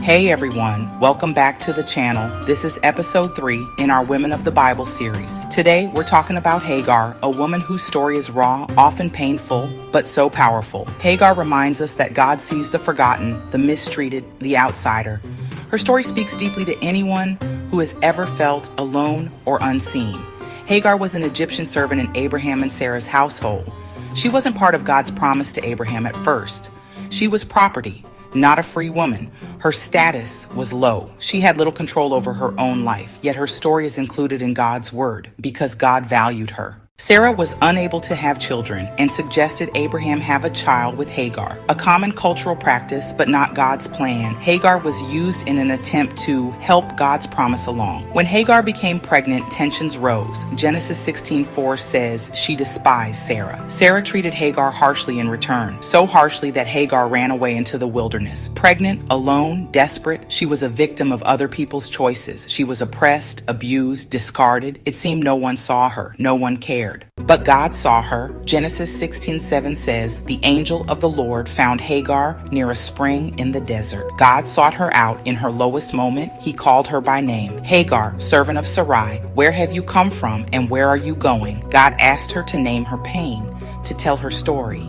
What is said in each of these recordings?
Hey everyone, welcome back to the channel. This is episode 3 in our Women of the Bible series. Today we're talking about Hagar, a woman whose story is raw, often painful, but so powerful. Hagar reminds us that God sees the forgotten, the mistreated, the outsider. Her story speaks deeply to anyone who has ever felt alone or unseen. Hagar was an Egyptian servant in Abraham and Sarah's household. She wasn't part of God's promise to Abraham at first. She was property, not a free woman. Her status was low. She had little control over her own life, yet her story is included in God's word because God valued her. Sarah was unable to have children and suggested Abraham have a child with Hagar, a common cultural practice but not God's plan. Hagar was used in an attempt to help God's promise along. When Hagar became pregnant, tensions rose. Genesis 16:4 says she despised Sarah. Sarah treated Hagar harshly in return, so harshly that Hagar ran away into the wilderness. Pregnant, alone, desperate, she was a victim of other people's choices. She was oppressed, abused, discarded. It seemed no one saw her, no one cared. But God saw her. Genesis 16:7 says, "The angel of the Lord found Hagar near a spring in the desert." God sought her out in her lowest moment. He called her by name. "Hagar, servant of Sarai, where have you come from and where are you going?" God asked her to name her pain, to tell her story.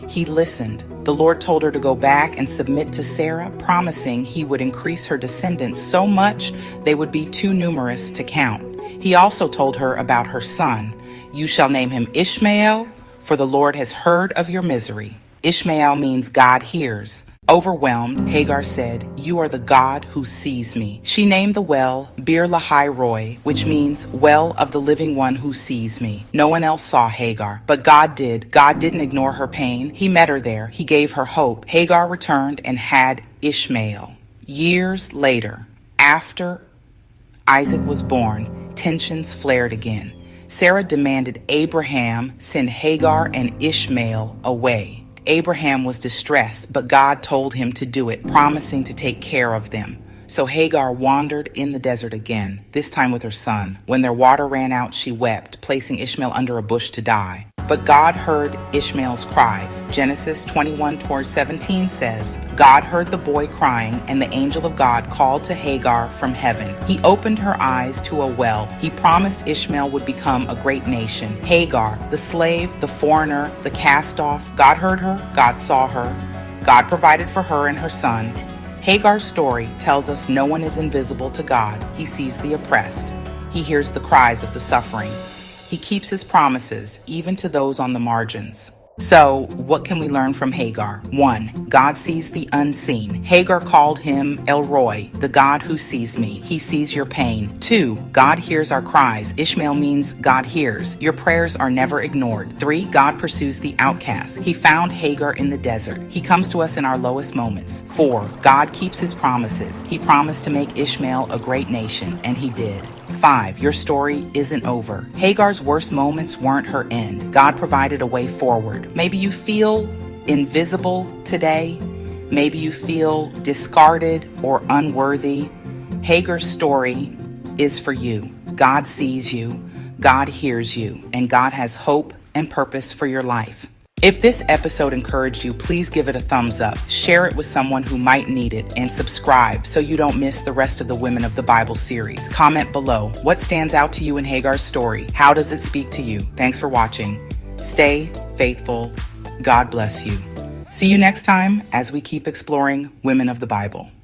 He listened. The Lord told her to go back and submit to Sarah, promising he would increase her descendants so much they would be too numerous to count. He also told her about her son. "You shall name him Ishmael, for the Lord has heard of your misery." Ishmael means God hears. Overwhelmed, Hagar said, "You are the God who sees me." She named the well Bir Lahai Roi, which means well of the living one who sees me. No one else saw Hagar, but God did. God didn't ignore her pain. He met her there. He gave her hope. Hagar returned and had Ishmael. Years later, after Isaac was born, tensions flared again. Sarah demanded Abraham send Hagar and Ishmael away. Abraham was distressed, but God told him to do it, promising to take care of them. So Hagar wandered in the desert again, this time with her son. When their water ran out, she wept, placing Ishmael under a bush to die. But God heard Ishmael's cries. Genesis 21:17 says, "God heard the boy crying, and the angel of God called to Hagar from heaven. He opened her eyes to a well. He promised Ishmael would become a great nation." Hagar, the slave, the foreigner, the cast-off, God heard her, God saw her, God provided for her and her son. Hagar's story tells us no one is invisible to God. He sees the oppressed. He hears the cries of the suffering. He keeps his promises, even to those on the margins. So, what can we learn from Hagar? 1. God sees the unseen. Hagar called him El Roi, the God who sees me. He sees your pain. 2. God hears our cries. Ishmael means God hears. Your prayers are never ignored. 3. God pursues the outcast. He found Hagar in the desert. He comes to us in our lowest moments. 4. God keeps his promises. He promised to make Ishmael a great nation, and he did. 5. Your story isn't over. Hagar's worst moments weren't her end. God provided a way forward. Maybe you feel invisible today. Maybe you feel discarded or unworthy. Hagar's story is for you. God sees you, God hears you, and God has hope and purpose for your life. If this episode encouraged you, please give it a thumbs up, share it with someone who might need it, and subscribe so you don't miss the rest of the Women of the Bible series. Comment below. What stands out to you in Hagar's story? How does it speak to you? Thanks for watching. Stay faithful. God bless you. See you next time as we keep exploring Women of the Bible.